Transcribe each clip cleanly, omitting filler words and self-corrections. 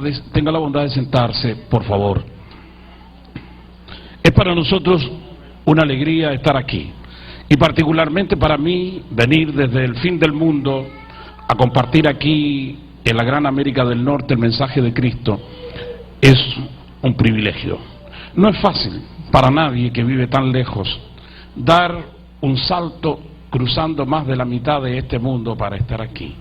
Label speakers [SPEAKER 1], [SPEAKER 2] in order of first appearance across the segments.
[SPEAKER 1] tardes. Tenga la bondad de sentarse, por favor. Es para nosotros una alegría estar aquí, y particularmente para mí venir desde el fin del mundo a compartir aquí en la gran América del Norte el mensaje de Cristo. Es un privilegio. No es fácil para nadie que vive tan lejos dar un salto cruzando más de la mitad de este mundo para estar aquí.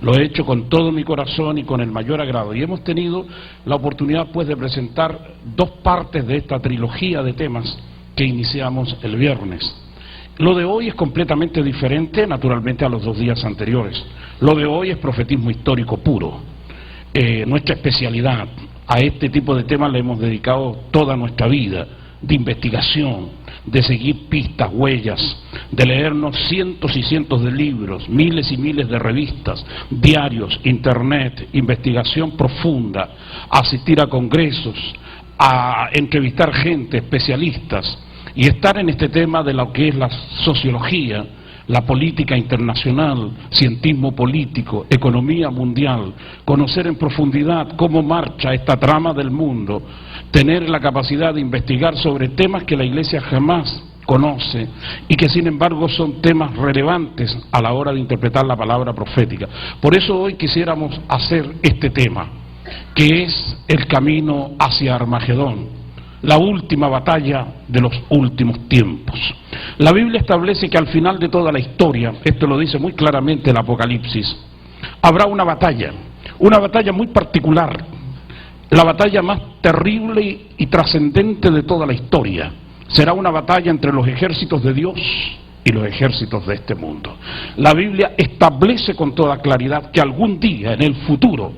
[SPEAKER 1] Lo he hecho con todo mi corazón y con el mayor agrado, y hemos tenido la oportunidad pues de presentar dos partes de esta trilogía de temas que iniciamos el viernes. Lo de hoy es completamente diferente, naturalmente, a los 2 días anteriores. Lo de hoy es profetismo histórico puro. Nuestra especialidad, a este tipo de temas le hemos dedicado toda nuestra vida, de investigación, de seguir pistas, huellas, de leernos cientos y cientos de libros, miles y miles de revistas, diarios, internet, investigación profunda, asistir a congresos, a entrevistar gente, especialistas, y estar en este tema de lo que es la sociología, la política internacional, cientismo político, economía mundial, conocer en profundidad cómo marcha esta trama del mundo, tener la capacidad de investigar sobre temas que la Iglesia jamás conoce y que sin embargo son temas relevantes a la hora de interpretar la palabra profética. Por eso hoy quisiéramos hacer este tema, que es el camino hacia Armagedón, la última batalla de los últimos tiempos. La Biblia establece que al final de toda la historia, esto lo dice muy claramente el Apocalipsis, habrá una batalla muy particular, la batalla más terrible y trascendente de toda la historia. Será una batalla entre los ejércitos de Dios y los ejércitos de este mundo. La Biblia establece con toda claridad que algún día en el futuro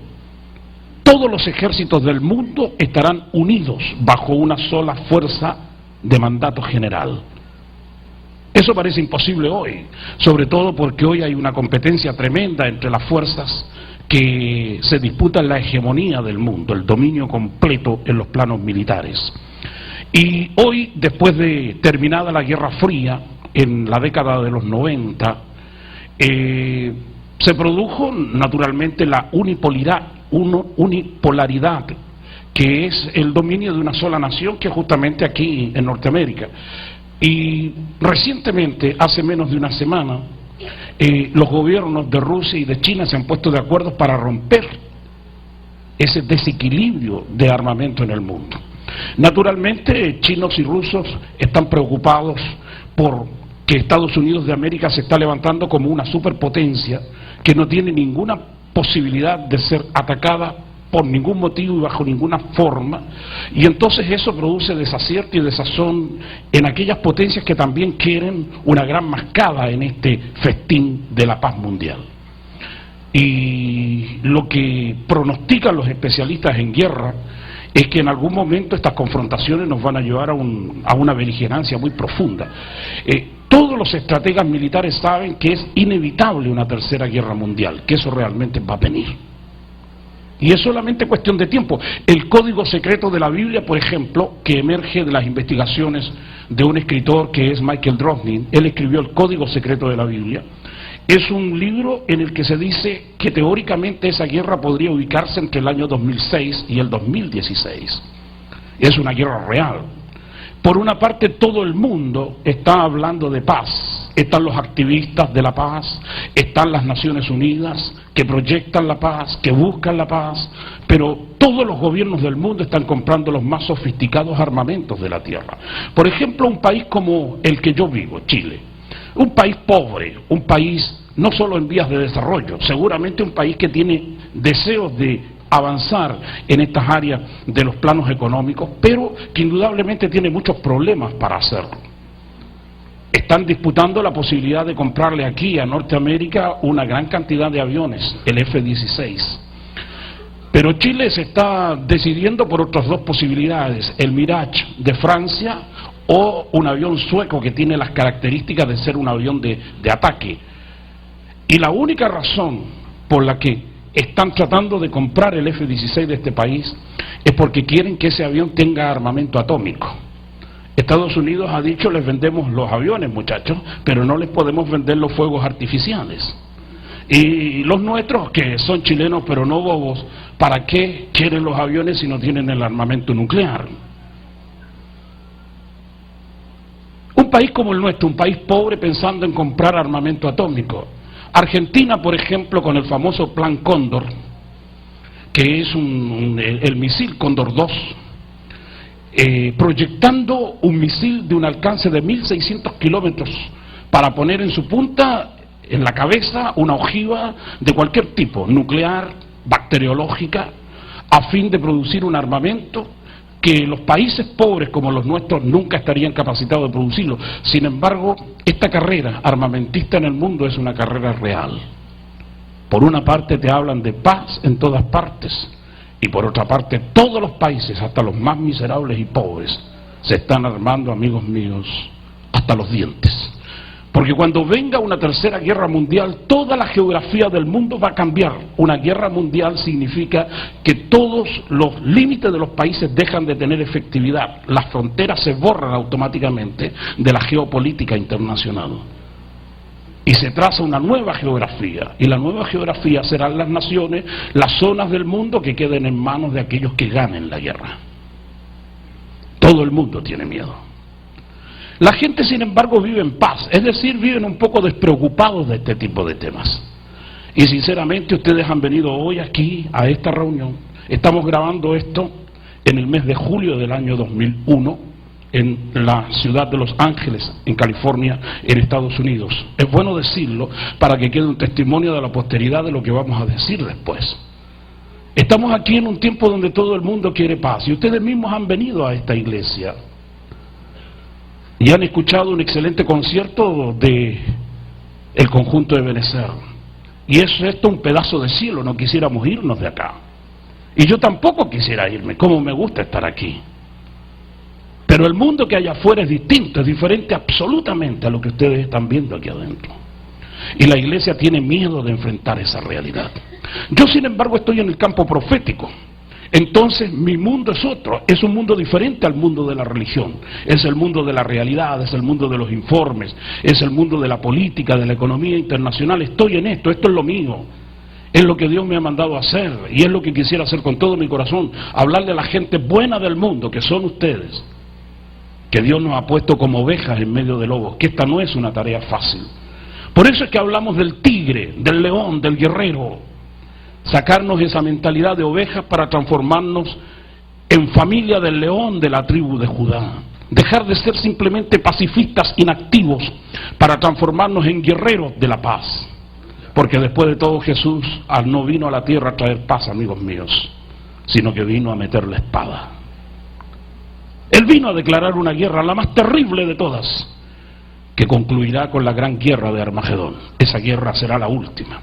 [SPEAKER 1] todos los ejércitos del mundo estarán unidos bajo una sola fuerza de mandato general. Eso parece imposible hoy, sobre todo porque hoy hay una competencia tremenda entre las fuerzas que se disputan la hegemonía del mundo, el dominio completo en los planos militares. Y hoy, después de terminada la Guerra Fría, en la década de los 90, se produjo naturalmente la unipolaridad, que es el dominio de una sola nación, que es justamente aquí en Norteamérica. Y recientemente, hace menos de una semana, los gobiernos de Rusia y de China se han puesto de acuerdo para romper ese desequilibrio de armamento en el mundo. Naturalmente, chinos y rusos están preocupados por que Estados Unidos de América se está levantando como una superpotencia que no tiene ninguna posibilidad de ser atacada por ningún motivo y bajo ninguna forma, y entonces eso produce desacierto y desazón en aquellas potencias que también quieren una gran mascada en este festín de la paz mundial. Y lo que pronostican los especialistas en guerra es que en algún momento estas confrontaciones nos van a llevar a una beligerancia muy profunda. Todos los estrategas militares saben que es inevitable una tercera guerra mundial, que eso realmente va a venir. Y es solamente cuestión de tiempo. El código secreto de la Biblia, por ejemplo, que emerge de las investigaciones de un escritor que es Michael Drosnin, él escribió el código secreto de la Biblia, es un libro en el que se dice que teóricamente esa guerra podría ubicarse entre el año 2006 y el 2016. Es una guerra real. Por una parte, todo el mundo está hablando de paz. Están los activistas de la paz, están las Naciones Unidas que proyectan la paz, que buscan la paz, pero todos los gobiernos del mundo están comprando los más sofisticados armamentos de la tierra. Por ejemplo, un país como el que yo vivo, Chile, un país pobre, un país no solo en vías de desarrollo, seguramente un país que tiene deseos de avanzar en estas áreas de los planos económicos, pero que indudablemente tiene muchos problemas para hacerlo. Están disputando la posibilidad de comprarle aquí a Norteamérica una gran cantidad de aviones, el F-16. Pero Chile se está decidiendo por otras dos posibilidades, el Mirage de Francia o un avión sueco que tiene las características de ser un avión de ataque. Y la única razón por la que están tratando de comprar el F-16 de este país es porque quieren que ese avión tenga armamento atómico. Estados Unidos ha dicho: les vendemos los aviones, muchachos, pero no les podemos vender los fuegos artificiales. Y los nuestros, que son chilenos pero no bobos, ¿para qué quieren los aviones si no tienen el armamento nuclear? Un país como el nuestro, un país pobre pensando en comprar armamento atómico. Argentina, por ejemplo, con el famoso Plan Cóndor, que es el misil Cóndor 2, proyectando un misil de un alcance de 1.600 kilómetros para poner en su punta, en la cabeza, una ojiva de cualquier tipo, nuclear, bacteriológica, a fin de producir un armamento que los países pobres como los nuestros nunca estarían capacitados de producirlo. Sin embargo, esta carrera armamentista en el mundo es una carrera real. Por una parte te hablan de paz en todas partes, y por otra parte todos los países, hasta los más miserables y pobres, se están armando, amigos míos, hasta los dientes. Porque cuando venga una tercera guerra mundial, toda la geografía del mundo va a cambiar. Una guerra mundial significa que todos los límites de los países dejan de tener efectividad. Las fronteras se borran automáticamente de la geopolítica internacional. Y se traza una nueva geografía. Y la nueva geografía serán las naciones, las zonas del mundo que queden en manos de aquellos que ganen la guerra. Todo el mundo tiene miedo. La gente, sin embargo, vive en paz, es decir, viven un poco despreocupados de este tipo de temas. Y sinceramente ustedes han venido hoy aquí a esta reunión. Estamos grabando esto en el mes de julio del año 2001 en la ciudad de Los Ángeles, en California, en Estados Unidos. Es bueno decirlo para que quede un testimonio de la posteridad de lo que vamos a decir después. Estamos aquí en un tiempo donde todo el mundo quiere paz y ustedes mismos han venido a esta iglesia y han escuchado un excelente concierto de el conjunto de Ebenezer. Y es esto un pedazo de cielo, no quisiéramos irnos de acá. Y yo tampoco quisiera irme, como me gusta estar aquí. Pero el mundo que hay afuera es distinto, es diferente absolutamente a lo que ustedes están viendo aquí adentro. Y la iglesia tiene miedo de enfrentar esa realidad. Yo, sin embargo, estoy en el campo profético. Entonces mi mundo es otro, es un mundo diferente al mundo de la religión, es el mundo de la realidad, es el mundo de los informes, es el mundo de la política, de la economía internacional. Estoy en esto, esto es lo mío, es lo que Dios me ha mandado a hacer y es lo que quisiera hacer con todo mi corazón, hablarle a la gente buena del mundo, que son ustedes, que Dios nos ha puesto como ovejas en medio de lobos, que esta no es una tarea fácil. Por eso es que hablamos del tigre, del león, del guerrero. Sacarnos esa mentalidad de ovejas para transformarnos en familia del león de la tribu de Judá. Dejar de ser simplemente pacifistas inactivos para transformarnos en guerreros de la paz. Porque después de todo Jesús no vino a la tierra a traer paz, amigos míos, sino que vino a meter la espada. Él vino a declarar una guerra, la más terrible de todas, que concluirá con la gran guerra de Armagedón. Esa guerra será la última.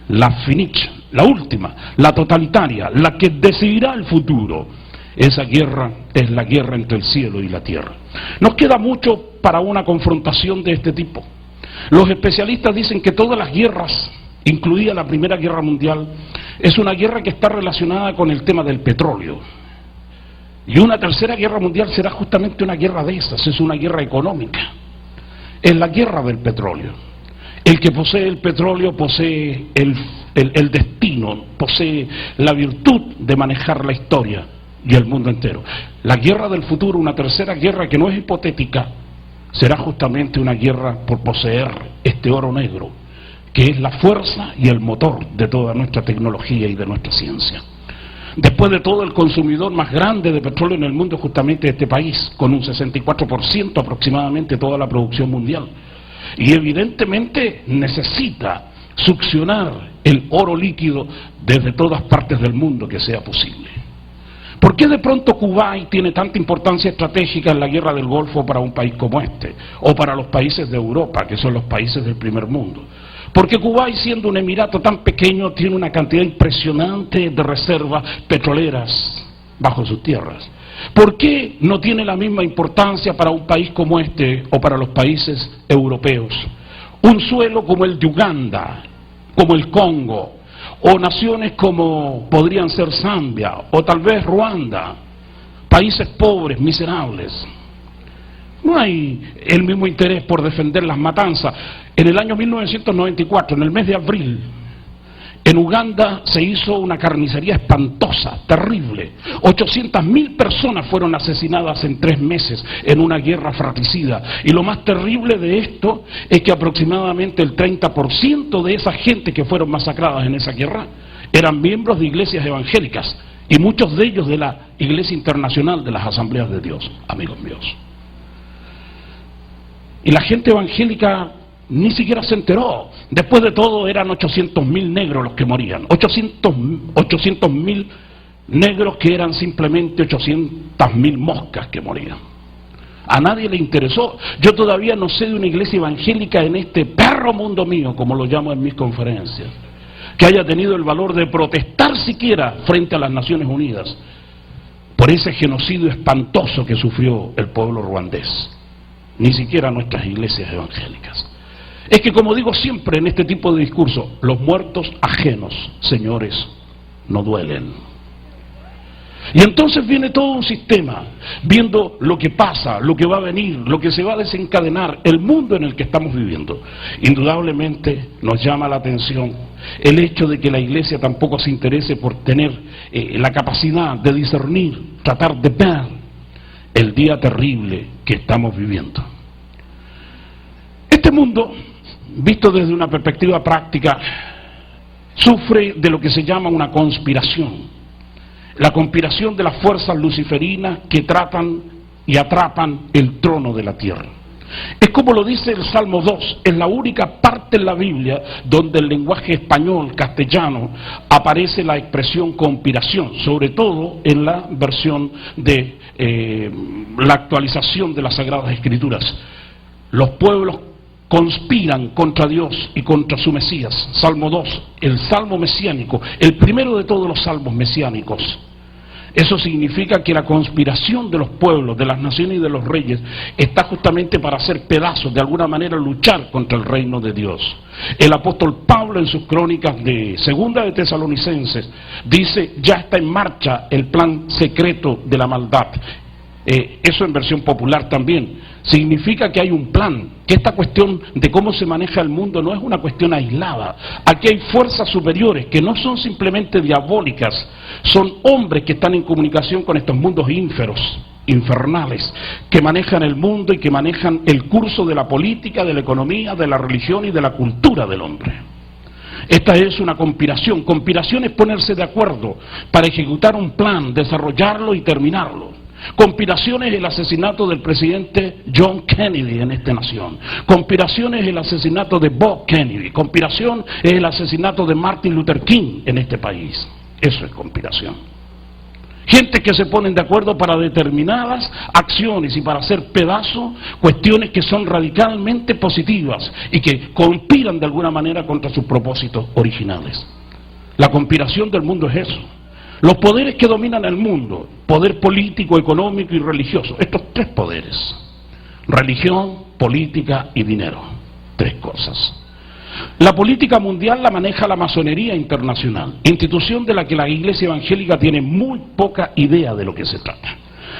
[SPEAKER 1] La finicha, la última, la totalitaria, la que decidirá el futuro. Esa guerra es la guerra entre el cielo y la tierra. Nos queda mucho para una confrontación de este tipo. Los especialistas dicen que todas las guerras, incluida la Primera Guerra Mundial, es una guerra que está relacionada con el tema del petróleo. Y una tercera guerra mundial será justamente una guerra de esas, es una guerra económica. Es la guerra del petróleo. El que posee el petróleo posee el destino, posee la virtud de manejar la historia y el mundo entero. La guerra del futuro, una tercera guerra que no es hipotética, será justamente una guerra por poseer este oro negro, que es la fuerza y el motor de toda nuestra tecnología y de nuestra ciencia. Después de todo, el consumidor más grande de petróleo en el mundo es justamente este país, con un 64% aproximadamente de toda la producción mundial. Y evidentemente necesita succionar el oro líquido desde todas partes del mundo que sea posible. ¿Por qué de pronto Kuwait tiene tanta importancia estratégica en la guerra del Golfo para un país como este? O para los países de Europa, que son los países del primer mundo. Porque Kuwait, siendo un emirato tan pequeño, tiene una cantidad impresionante de reservas petroleras bajo sus tierras. ¿Por qué no tiene la misma importancia para un país como este o para los países europeos? Un suelo como el de Uganda, como el Congo, o naciones como podrían ser Zambia, o tal vez Ruanda, países pobres, miserables. No hay el mismo interés por defender las matanzas. En el año 1994, en el mes de abril, en Uganda se hizo una carnicería espantosa, terrible. 800.000 personas fueron asesinadas en 3 meses en una guerra fratricida. Y lo más terrible de esto es que aproximadamente el 30% de esa gente que fueron masacradas en esa guerra eran miembros de iglesias evangélicas, y muchos de ellos de la Iglesia Internacional de las Asambleas de Dios, amigos míos. Y la gente evangélica ni siquiera se enteró. Después de todo eran 800.000 negros los que morían. 800.000 negros que eran simplemente 800.000 moscas que morían. A nadie le interesó. Yo todavía no sé de una iglesia evangélica en este perro mundo mío, como lo llamo en mis conferencias, que haya tenido el valor de protestar siquiera frente a las Naciones Unidas por ese genocidio espantoso que sufrió el pueblo ruandés. Ni siquiera nuestras iglesias evangélicas. Es que, como digo siempre en este tipo de discurso, los muertos ajenos, señores, no duelen. Y entonces viene todo un sistema, viendo lo que pasa, lo que va a venir, lo que se va a desencadenar, el mundo en el que estamos viviendo. Indudablemente nos llama la atención el hecho de que la iglesia tampoco se interese por tener la capacidad de discernir, tratar de ver el día terrible que estamos viviendo. Este mundo, visto desde una perspectiva práctica, sufre de lo que se llama una conspiración. La conspiración de las fuerzas luciferinas que tratan y atrapan el trono de la tierra. Es como lo dice el Salmo 2, es la única parte en la Biblia donde el lenguaje español, castellano, aparece la expresión conspiración, sobre todo en la versión de la actualización de las Sagradas Escrituras. Los pueblos conspiran contra Dios y contra su Mesías. Salmo 2, el salmo mesiánico, el primero de todos los salmos mesiánicos. Eso significa que la conspiración de los pueblos, de las naciones y de los reyes está justamente para hacer pedazos, de alguna manera luchar contra el reino de Dios. El apóstol Pablo en sus crónicas de Segunda de Tesalonicenses dice: ya está en marcha el plan secreto de la maldad. Eso en versión popular también. Significa que hay un plan, que esta cuestión de cómo se maneja el mundo no es una cuestión aislada. Aquí hay fuerzas superiores que no son simplemente diabólicas, son hombres que están en comunicación con estos mundos infernales, que manejan el mundo y que manejan el curso de la política, de la economía, de la religión y de la cultura del hombre. Esta es una conspiración. Conspiración es ponerse de acuerdo para ejecutar un plan, desarrollarlo y terminarlo. Conspiración es el asesinato del presidente John Kennedy en esta nación. Conspiración es el asesinato de Bob Kennedy. Conspiración es el asesinato de Martin Luther King en este país. Eso es conspiración. Gente que se ponen de acuerdo para determinadas acciones y para hacer pedazos cuestiones que son radicalmente positivas y que conspiran de alguna manera contra sus propósitos originales. La conspiración del mundo es eso. Los poderes que dominan el mundo, poder político, económico y religioso, estos 3 poderes, religión, política y dinero, 3 cosas. La política mundial la maneja la masonería internacional, institución de la que la iglesia evangélica tiene muy poca idea de lo que se trata.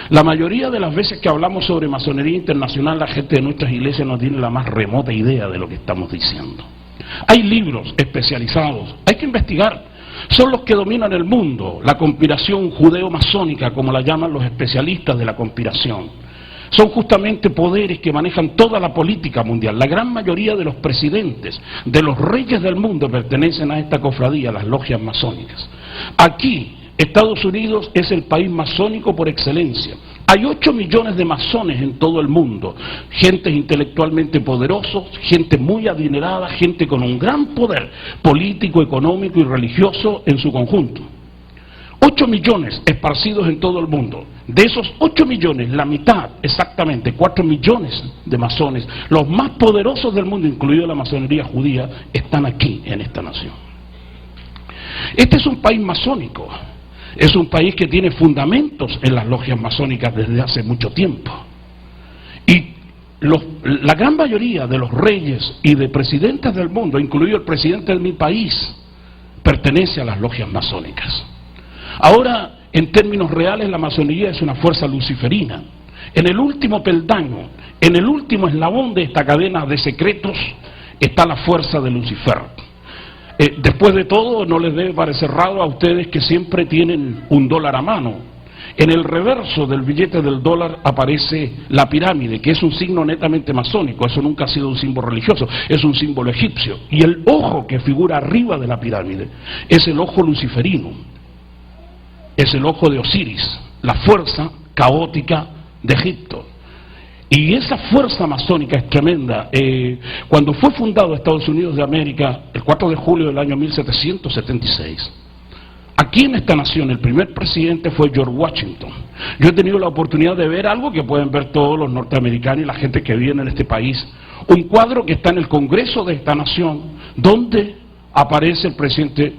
[SPEAKER 1] La mayoría de las veces que hablamos sobre masonería internacional, la gente de nuestras iglesias no tiene la más remota idea de lo que estamos diciendo. Hay libros especializados, hay que investigar. Son los que dominan el mundo, la conspiración judeo-masónica, como la llaman los especialistas de la conspiración. Son justamente poderes que manejan toda la política mundial. La gran mayoría de los presidentes, de los reyes del mundo pertenecen a esta cofradía, las logias masónicas. Aquí, Estados Unidos es el país masónico por excelencia. Hay 8 millones de masones en todo el mundo, gente intelectualmente poderosos, gente muy adinerada, gente con un gran poder político, económico y religioso en su conjunto. 8 millones esparcidos en todo el mundo. De esos 8 millones, la mitad, exactamente 4 millones de masones, los más poderosos del mundo, incluido la masonería judía, están aquí en esta nación. Este es un país masónico. Es un país que tiene fundamentos en las logias masónicas desde hace mucho tiempo. Y la gran mayoría de los reyes y de presidentes del mundo, incluido el presidente de mi país, pertenece a las logias masónicas. Ahora, en términos reales, la masonería es una fuerza luciferina. En el último peldaño, En el último eslabón de esta cadena de secretos está la fuerza de Lucifer. Después de todo, no les debe parecer raro a ustedes que siempre tienen un dólar a mano. En el reverso del billete del dólar aparece la pirámide, que es un signo netamente masónico. Eso nunca ha sido un símbolo religioso, es un símbolo egipcio. Y el ojo que figura arriba de la pirámide es el ojo luciferino, es el ojo de Osiris, la fuerza caótica de Egipto. Y esa fuerza masónica es tremenda. Cuando fue fundado Estados Unidos de América, el 4 de julio del año 1776, aquí en esta nación el primer presidente fue George Washington. Yo he tenido la oportunidad de ver algo que pueden ver todos los norteamericanos y la gente que vive en este país. Un cuadro que está en el Congreso de esta nación, donde aparece el presidente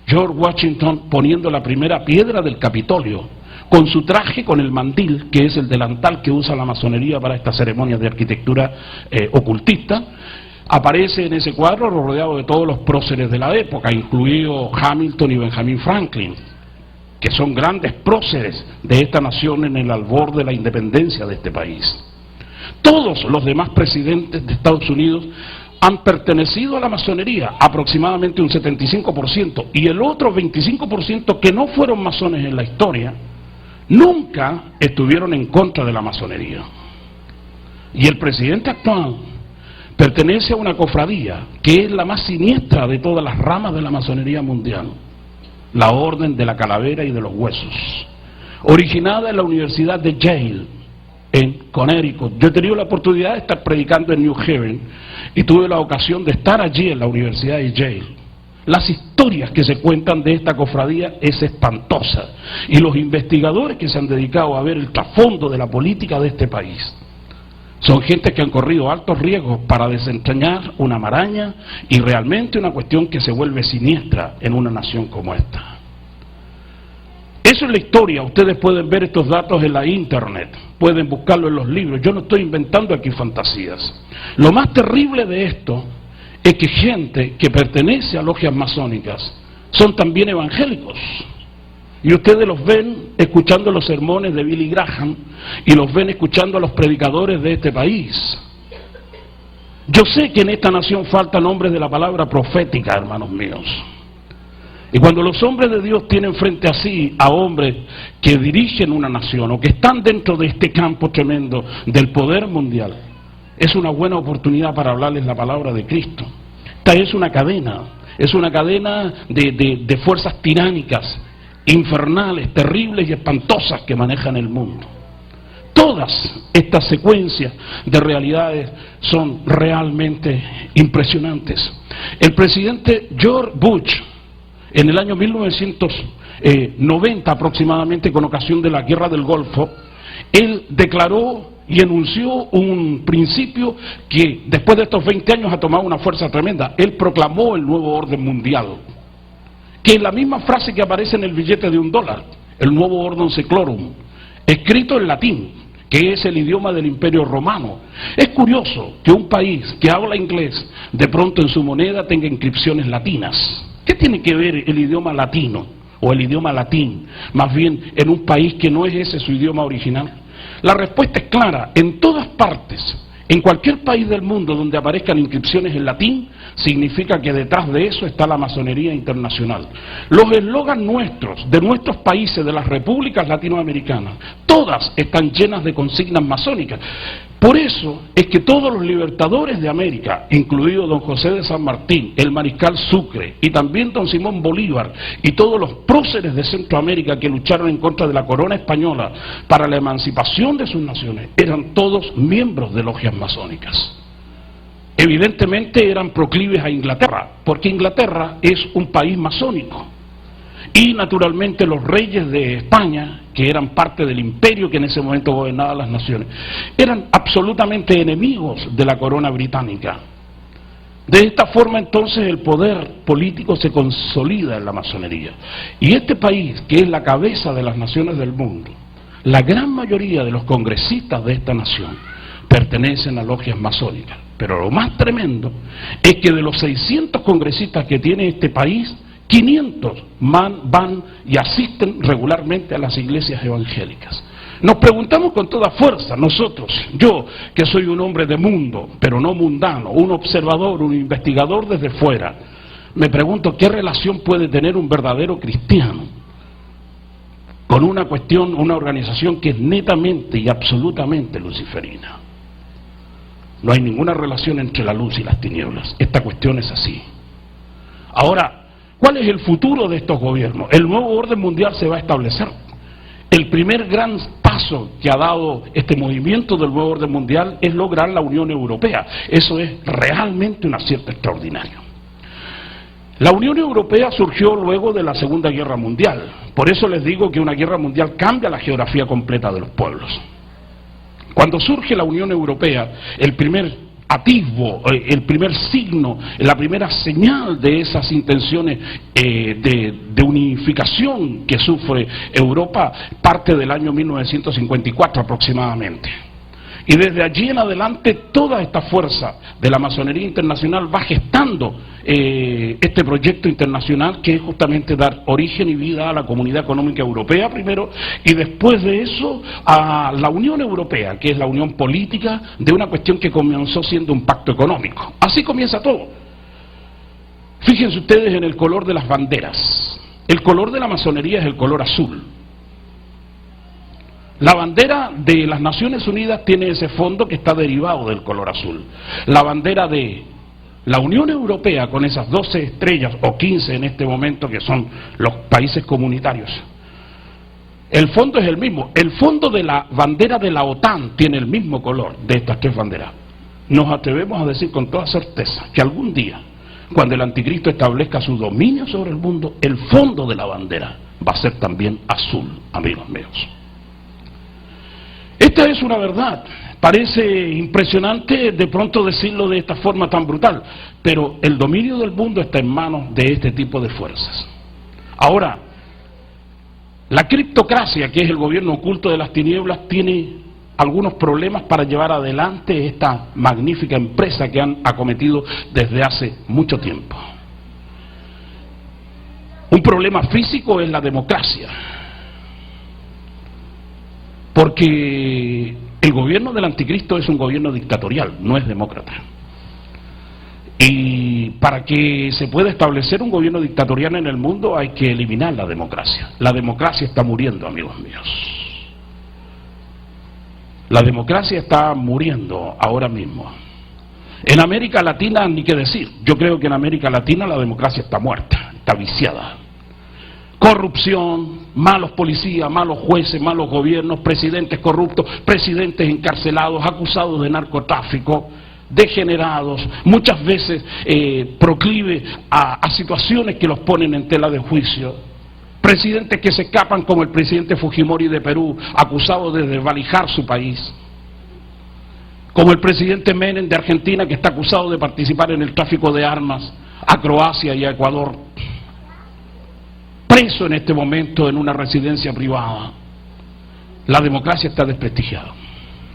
[SPEAKER 1] George Washington poniendo la primera piedra del Capitolio, con su traje, con el mandil, que es el delantal que usa la masonería para estas ceremonias de arquitectura ocultista. Aparece en ese cuadro rodeado de todos los próceres de la época, incluido Hamilton y Benjamin Franklin, que son grandes próceres de esta nación en el albor de la independencia de este país. Todos los demás presidentes de Estados Unidos han pertenecido a la masonería, aproximadamente un 75%, y el otro 25% que no fueron masones en la historia, nunca estuvieron en contra de la masonería. Y el presidente actual pertenece a una cofradía que es la más siniestra de todas las ramas de la masonería mundial, la Orden de la Calavera y de los Huesos, originada en la Universidad de Yale, en Connecticut. Yo he tenido la oportunidad de estar predicando en New Haven y tuve la ocasión de estar allí en la Universidad de Yale. Las historias que se cuentan de esta cofradía es espantosa, y los investigadores que se han dedicado a ver el trasfondo de la política de este país son gente que han corrido altos riesgos para desentrañar una maraña y realmente una cuestión que se vuelve siniestra en una nación como esta. Eso es la historia. Ustedes pueden ver estos datos en la internet, pueden buscarlo en los libros. Yo no estoy inventando aquí fantasías. Lo más terrible de esto es que gente que pertenece a logias masónicas son también evangélicos. Y ustedes los ven escuchando los sermones de Billy Graham y los ven escuchando a los predicadores de este país. Yo sé que en esta nación faltan hombres de la palabra profética, hermanos míos. Y cuando los hombres de Dios tienen frente a sí a hombres que dirigen una nación o que están dentro de este campo tremendo del poder mundial, es una buena oportunidad para hablarles la palabra de Cristo. Esta es una cadena de fuerzas tiránicas, infernales, terribles y espantosas que manejan el mundo. Todas estas secuencias de realidades son realmente impresionantes. El presidente George Bush, en el año 1990 aproximadamente, con ocasión de la Guerra del Golfo, él declaró y enunció un principio que después de estos 20 años ha tomado una fuerza tremenda. Él proclamó el nuevo orden mundial, que es la misma frase que aparece en el billete de $1, el nuevo orden seclorum, escrito en latín, que es el idioma del Imperio Romano. Es curioso que un país que habla inglés de pronto en su moneda tenga inscripciones latinas. ¿Qué tiene que ver el idioma latino o el idioma latín, más bien en un país que no es ese su idioma original? La respuesta es clara. En todas partes, en cualquier país del mundo donde aparezcan inscripciones en latín, significa que detrás de eso está la masonería internacional. Los eslogans nuestros, de nuestros países, de las repúblicas latinoamericanas, todas están llenas de consignas masónicas. Por eso es que todos los libertadores de América, incluido don José de San Martín, el mariscal Sucre y también don Simón Bolívar y todos los próceres de Centroamérica que lucharon en contra de la corona española para la emancipación de sus naciones, eran todos miembros de logias masónicas. Evidentemente eran proclives a Inglaterra, porque Inglaterra es un país masónico. Y naturalmente los reyes de España, que eran parte del imperio que en ese momento gobernaba las naciones, eran absolutamente enemigos de la corona británica. De esta forma entonces el poder político se consolida en la masonería. Y este país, que es la cabeza de las naciones del mundo, la gran mayoría de los congresistas de esta nación pertenecen a logias masónicas. Pero lo más tremendo es que de los 600 congresistas que tiene este país, 500 van y asisten regularmente a las iglesias evangélicas. Nos preguntamos con toda fuerza, nosotros, yo que soy un hombre de mundo, pero no mundano, un observador, un investigador desde fuera, me pregunto qué relación puede tener un verdadero cristiano con una cuestión, una organización que es netamente y absolutamente luciferina. No hay ninguna relación entre la luz y las tinieblas. Esta cuestión es así. Ahora, ¿cuál es el futuro de estos gobiernos? El nuevo orden mundial se va a establecer. El primer gran paso que ha dado este movimiento del nuevo orden mundial es lograr la Unión Europea. Eso es realmente un acierto extraordinario. La Unión Europea surgió luego de la Segunda Guerra Mundial. Por eso les digo que una guerra mundial cambia la geografía completa de los pueblos. Cuando surge la Unión Europea, el primer atisbo, el primer signo, la primera señal de esas intenciones de unificación que sufre Europa parte del año 1954 aproximadamente. Y desde allí en adelante toda esta fuerza de la masonería internacional va gestando este proyecto internacional que es justamente dar origen y vida a la Comunidad Económica Europea primero y después de eso a la Unión Europea, que es la unión política de una cuestión que comenzó siendo un pacto económico. Así comienza todo. Fíjense ustedes en el color de las banderas. El color de la masonería es el color azul. La bandera de las Naciones Unidas tiene ese fondo que está derivado del color azul. La bandera de la Unión Europea, con esas 12 estrellas, o 15 en este momento, que son los países comunitarios, el fondo es el mismo. El fondo de la bandera de la OTAN tiene el mismo color de estas tres banderas. Nos atrevemos a decir con toda certeza que algún día, cuando el anticristo establezca su dominio sobre el mundo, el fondo de la bandera va a ser también azul, amigos míos. Esta es una verdad, parece impresionante de pronto decirlo de esta forma tan brutal, pero el dominio del mundo está en manos de este tipo de fuerzas. Ahora, la criptocracia, que es el gobierno oculto de las tinieblas, tiene algunos problemas para llevar adelante esta magnífica empresa que han acometido desde hace mucho tiempo. Un problema físico es la democracia. Porque el gobierno del anticristo es un gobierno dictatorial, no es demócrata. Y para que se pueda establecer un gobierno dictatorial en el mundo hay que eliminar la democracia. La democracia está muriendo, amigos míos. La democracia está muriendo ahora mismo. En América Latina ni qué decir. Yo creo que en América Latina la democracia está muerta, está viciada. Corrupción, malos policías, malos jueces, malos gobiernos, presidentes corruptos, presidentes encarcelados, acusados de narcotráfico, degenerados, muchas veces proclive a situaciones que los ponen en tela de juicio, presidentes que se escapan como el presidente Fujimori de Perú, acusado de desvalijar su país, como el presidente Menem de Argentina, que está acusado de participar en el tráfico de armas a Croacia y a Ecuador, preso en este momento en una residencia privada. La democracia está desprestigiada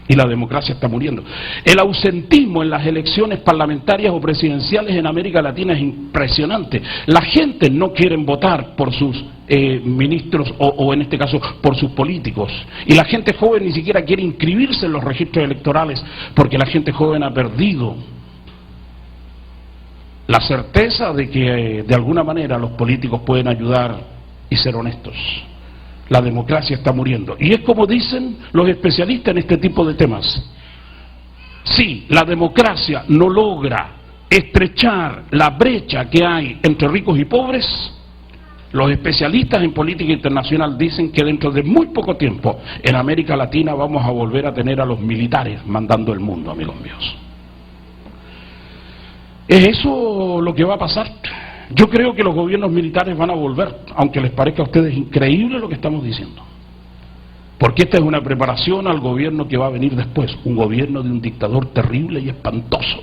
[SPEAKER 1] y la democracia está muriendo. El ausentismo en las elecciones parlamentarias o presidenciales en América Latina es impresionante. La gente no quiere votar por sus ministros o en este caso por sus políticos, y la gente joven ni siquiera quiere inscribirse en los registros electorales porque la gente joven ha perdido la certeza de que de alguna manera los políticos pueden ayudar y ser honestos. La democracia está muriendo. Y es como dicen los especialistas en este tipo de temas. Si la democracia no logra estrechar la brecha que hay entre ricos y pobres, los especialistas en política internacional dicen que dentro de muy poco tiempo en América Latina vamos a volver a tener a los militares mandando el mundo, amigos míos. ¿Es eso lo que va a pasar? Yo creo que los gobiernos militares van a volver, aunque les parezca a ustedes increíble lo que estamos diciendo. Porque esta es una preparación al gobierno que va a venir después, un gobierno de un dictador terrible y espantoso,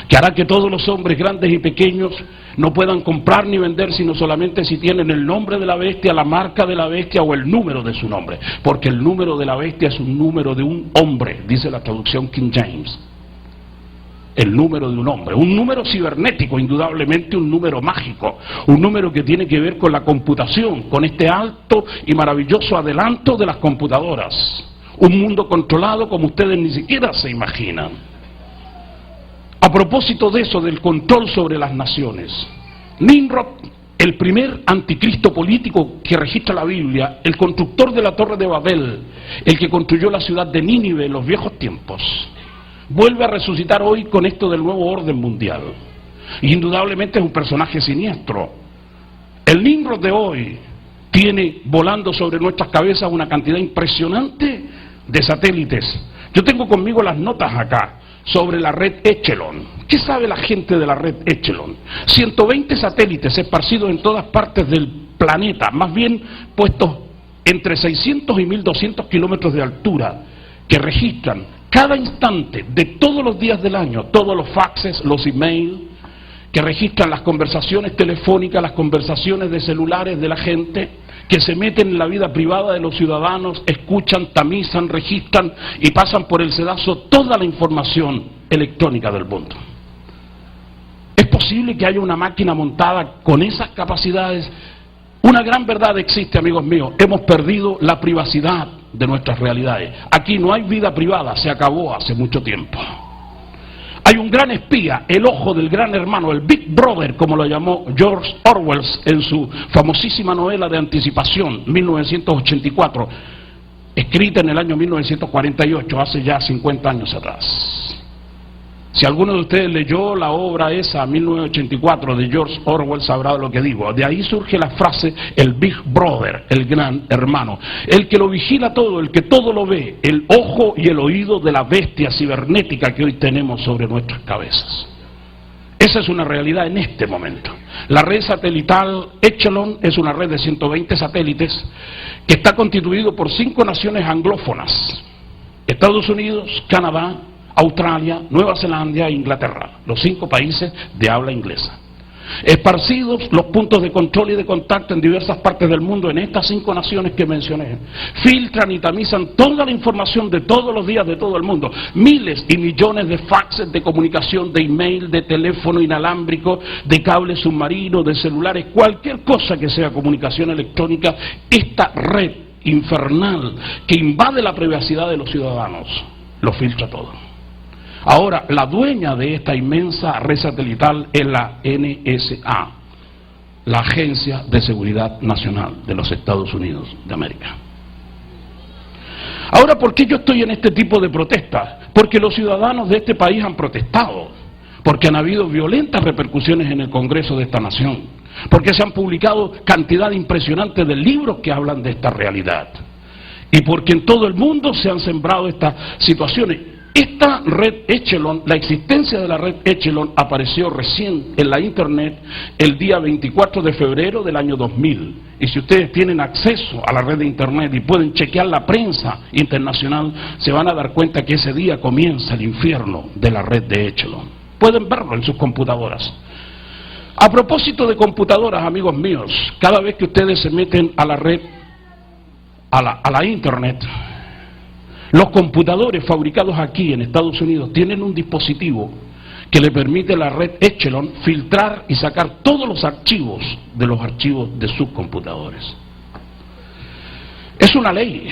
[SPEAKER 1] que hará que todos los hombres grandes y pequeños no puedan comprar ni vender, sino solamente si tienen el nombre de la bestia, la marca de la bestia o el número de su nombre. Porque el número de la bestia es un número de un hombre, dice la traducción King James. El número de un hombre, un número cibernético, indudablemente un número mágico, un número que tiene que ver con la computación, con este alto y maravilloso adelanto de las computadoras, Un mundo controlado como ustedes ni siquiera se imaginan. A propósito de eso, del control sobre las naciones, Nimrod, el primer anticristo político que registra la Biblia, el constructor de la Torre de Babel, el que construyó la ciudad de Nínive en los viejos tiempos, vuelve a resucitar hoy con esto del nuevo orden mundial. Y indudablemente es un personaje siniestro. El Nimrod de hoy tiene volando sobre nuestras cabezas una cantidad impresionante de satélites. Yo tengo conmigo las notas acá sobre la red Echelon. ¿Qué sabe la gente de la red Echelon? 120 satélites esparcidos en todas partes del planeta, más bien puestos entre 600 y 1200 kilómetros de altura, que registran cada instante de todos los días del año, todos los faxes, los emails, que registran las conversaciones telefónicas, las conversaciones de celulares de la gente, que se meten en la vida privada de los ciudadanos, escuchan, tamizan, registran y pasan por el sedazo toda la información electrónica del mundo. ¿Es posible que haya una máquina montada con esas capacidades? Una gran verdad existe, amigos míos: hemos perdido la privacidad de nuestras realidades. Aquí no hay vida privada, se acabó hace mucho tiempo. Hay un gran espía, el ojo del gran hermano, el Big Brother, como lo llamó George Orwell en su famosísima novela de anticipación, 1984, escrita en el año 1948, hace ya 50 años atrás. Si alguno de ustedes leyó la obra esa, 1984, de George Orwell, sabrá de lo que digo. De ahí surge la frase, el Big Brother, el gran hermano, el que lo vigila todo, el que todo lo ve, el ojo y el oído de la bestia cibernética que hoy tenemos sobre nuestras cabezas. Esa es una realidad en este momento. La red satelital Echelon es una red de 120 satélites que está constituido por 5 naciones anglófonas: Estados Unidos, Canadá, Australia, Nueva Zelanda e Inglaterra, los 5 países de habla inglesa. Esparcidos los puntos de control y de contacto en diversas partes del mundo, en estas 5 naciones que mencioné, filtran y tamizan toda la información de todos los días de todo el mundo. Miles y millones de faxes, de comunicación, de email, de teléfono inalámbrico, de cables submarinos, de celulares, cualquier cosa que sea comunicación electrónica. Esta red infernal que invade la privacidad de los ciudadanos lo filtra todo. Ahora, la dueña de esta inmensa red satelital es la NSA, la Agencia de Seguridad Nacional de los Estados Unidos de América. Ahora, ¿por qué yo estoy en este tipo de protestas? Porque los ciudadanos de este país han protestado, porque han habido violentas repercusiones en el Congreso de esta nación, porque se han publicado cantidad impresionante de libros que hablan de esta realidad, y porque en todo el mundo se han sembrado estas situaciones. Esta red Echelon, la existencia de la red Echelon apareció recién en la internet el día 24 de febrero del año 2000. Y si ustedes tienen acceso a la red de internet y pueden chequear la prensa internacional, se van a dar cuenta que ese día comienza el infierno de la red de Echelon. Pueden verlo en sus computadoras. A propósito de computadoras, amigos míos, cada vez que ustedes se meten a la red, a la internet, los computadores fabricados aquí en Estados Unidos tienen un dispositivo que le permite a la red Echelon filtrar y sacar todos los archivos de sus computadores. Es una ley.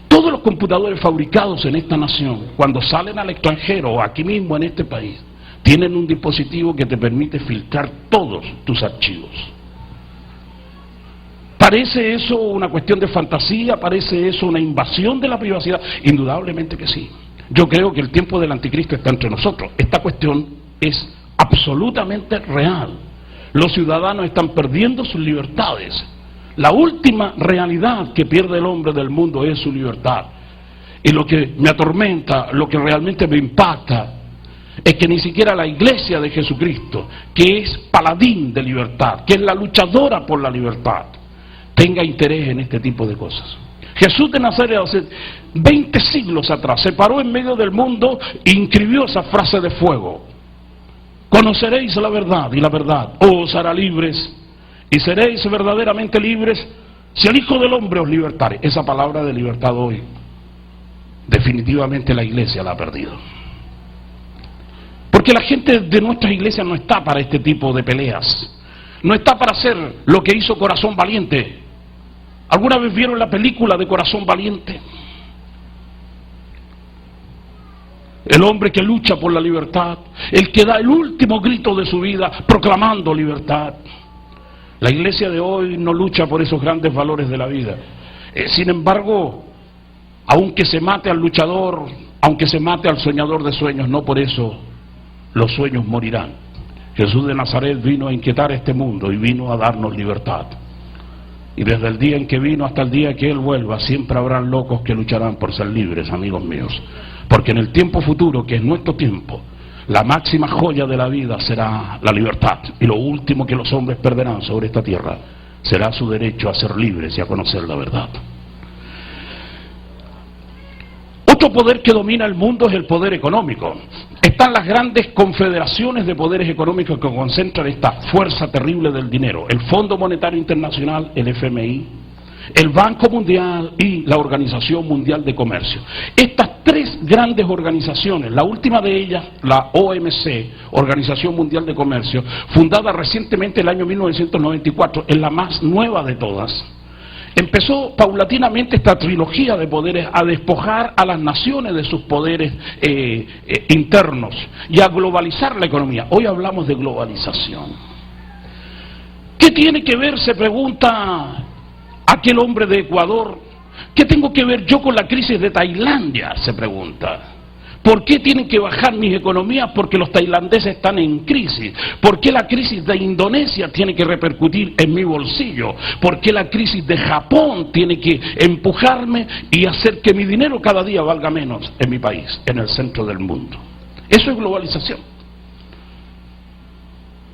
[SPEAKER 1] Todos los computadores fabricados en esta nación, cuando salen al extranjero o aquí mismo en este país, tienen un dispositivo que te permite filtrar todos tus archivos. ¿Parece eso una cuestión de fantasía? ¿Parece eso una invasión de la privacidad? Indudablemente que sí. Yo creo que el tiempo del anticristo está entre nosotros. Esta cuestión es absolutamente real. Los ciudadanos están perdiendo sus libertades. La última realidad que pierde el hombre del mundo es su libertad. Y lo que me atormenta, lo que realmente me impacta, es que ni siquiera la Iglesia de Jesucristo, que es paladín de libertad, que es la luchadora por la libertad, tenga interés en este tipo de cosas. Jesús de Nazaret hace 20 siglos atrás se paró en medio del mundo e inscribió esa frase de fuego: conoceréis la verdad y la verdad os hará libres, y seréis verdaderamente libres si el Hijo del Hombre os libertare. Esa palabra de libertad hoy definitivamente la Iglesia la ha perdido, porque la gente de nuestras iglesias no está para este tipo de peleas, no está para hacer lo que hizo Corazón Valiente. ¿Alguna vez vieron la película de Corazón Valiente? el hombre que lucha por la libertad, el que da el último grito de su vida proclamando libertad. La iglesia de hoy no lucha por esos grandes valores de la vida. Sin embargo, aunque se mate al luchador, aunque se mate al soñador de sueños, no por eso los sueños morirán. Jesús de Nazaret vino a inquietar este mundo y vino a darnos libertad. Y desde el día en que vino hasta el día que Él vuelva, siempre habrán locos que lucharán por ser libres, amigos míos. Porque en el tiempo futuro, que es nuestro tiempo, la máxima joya de la vida será la libertad. Y lo último que los hombres perderán sobre esta tierra será su derecho a ser libres y a conocer la verdad. Otro poder que domina el mundo es el poder económico. Están las grandes confederaciones de poderes económicos que concentran esta fuerza terrible del dinero. El Fondo Monetario Internacional, el FMI, el Banco Mundial y la Organización Mundial de Comercio. Estas tres grandes organizaciones, la última de ellas, la OMC, Organización Mundial de Comercio, fundada recientemente el año 1994, es la más nueva de todas. Empezó paulatinamente esta trilogía de poderes a despojar a las naciones de sus poderes internos y a globalizar la economía. Hoy hablamos de globalización. ¿Qué tiene que ver, se pregunta aquel hombre de Ecuador, qué tengo que ver yo con la crisis de Tailandia? Se pregunta. ¿Por qué tienen que bajar mis economías? Porque los tailandeses están en crisis. ¿Por qué la crisis de Indonesia tiene que repercutir en mi bolsillo? ¿Por qué la crisis de Japón tiene que empujarme y hacer que mi dinero cada día valga menos en mi país, en el centro del mundo? Eso es globalización.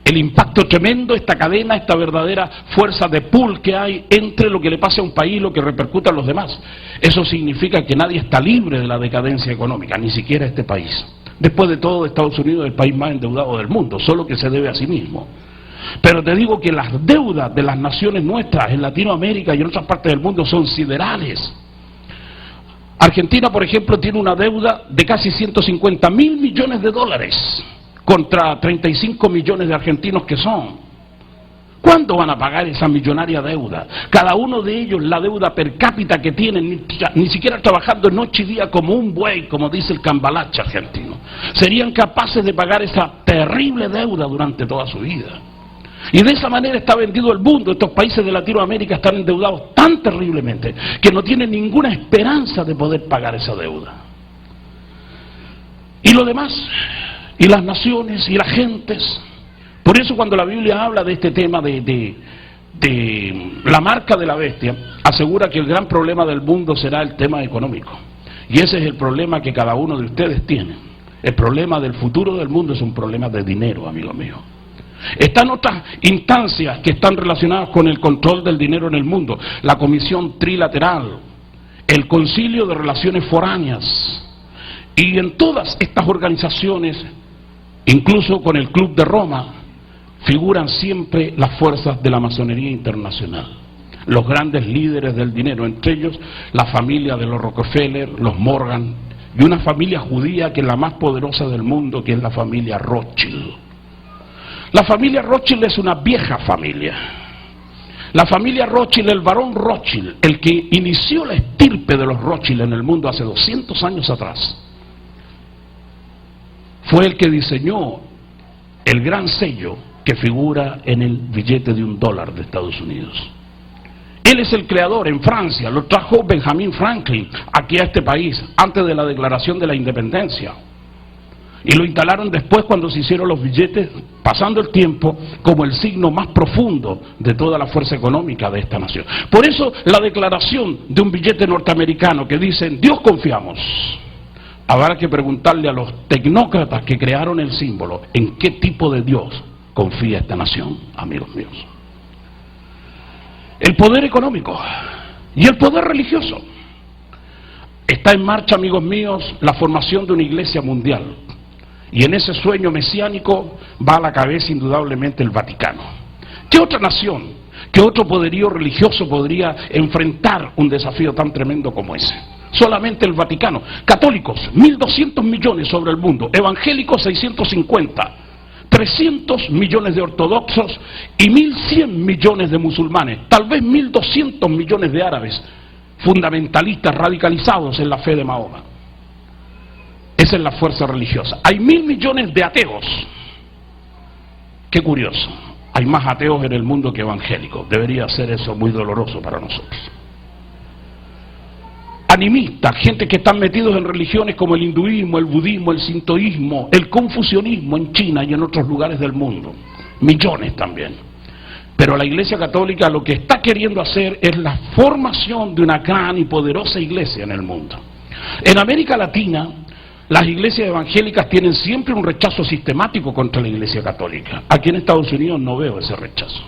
[SPEAKER 1] El impacto tremendo, esta cadena, esta verdadera fuerza de pull que hay entre lo que le pasa a un país y lo que repercute a los demás. Eso significa que nadie está libre de la decadencia económica, ni siquiera este país. Después de todo, Estados Unidos es el país más endeudado del mundo, solo que se debe a sí mismo. Pero te digo que las deudas de las naciones nuestras en Latinoamérica y en otras partes del mundo son siderales. Argentina, por ejemplo, tiene una deuda de casi 150.000 millones de dólares. Contra 35 millones de argentinos que son. ¿Cuándo van a pagar esa millonaria deuda? Cada uno de ellos, la deuda per cápita que tienen, ni siquiera trabajando noche y día como un buey, como dice el cambalache argentino, serían capaces de pagar esa terrible deuda durante toda su vida. Y de esa manera está vendido el mundo. Estos países de Latinoamérica están endeudados tan terriblemente que no tienen ninguna esperanza de poder pagar esa deuda. Y lo demás, y las naciones y las gentes. Por eso cuando la Biblia habla de este tema de la marca de la bestia, asegura que el gran problema del mundo será el tema económico. Y ese es el problema que cada uno de ustedes tiene. El problema del futuro del mundo es un problema de dinero, amigo mío. Están otras instancias que están relacionadas con el control del dinero en el mundo. La Comisión Trilateral, el Concilio de Relaciones Foráneas. Y en todas estas organizaciones, incluso con el Club de Roma, figuran siempre las fuerzas de la masonería internacional. Los grandes líderes del dinero, entre ellos la familia de los Rockefeller, los Morgan, y una familia judía que es la más poderosa del mundo, que es la familia Rothschild. La familia Rothschild es una vieja familia. La familia Rothschild, el barón Rothschild, el que inició la estirpe de los Rothschild en el mundo hace 200 años atrás, fue el que diseñó el gran sello que figura en el billete de $1 de Estados Unidos. Él es el creador en Francia, lo trajo Benjamin Franklin aquí a este país, antes de la declaración de la independencia. Y lo instalaron después cuando se hicieron los billetes, pasando el tiempo, como el signo más profundo de toda la fuerza económica de esta nación. Por eso la declaración de un billete norteamericano que dice, en Dios confiamos. Habrá que preguntarle a los tecnócratas que crearon el símbolo, ¿en qué tipo de Dios confía esta nación, amigos míos? El poder económico y el poder religioso. Está en marcha, amigos míos, la formación de una iglesia mundial. Y en ese sueño mesiánico va a la cabeza indudablemente el Vaticano. ¿Qué otra nación, qué otro poderío religioso podría enfrentar un desafío tan tremendo como ese? Solamente el Vaticano. Católicos, 1.200 millones sobre el mundo. Evangélicos, 650. 300 millones de ortodoxos y 1.100 millones de musulmanes. Tal vez 1.200 millones de árabes fundamentalistas radicalizados en la fe de Mahoma. Esa es la fuerza religiosa. Hay 1.000 millones de ateos. Qué curioso. Hay más ateos en el mundo que evangélicos. Debería ser eso muy doloroso para nosotros. Animistas, gente que están metidos en religiones como el hinduismo, el budismo, el sintoísmo, el confucianismo en China y en otros lugares del mundo. Millones también. Pero la Iglesia Católica lo que está queriendo hacer es la formación de una gran y poderosa iglesia en el mundo. En América Latina, las iglesias evangélicas tienen siempre un rechazo sistemático contra la Iglesia Católica. Aquí en Estados Unidos no veo ese rechazo.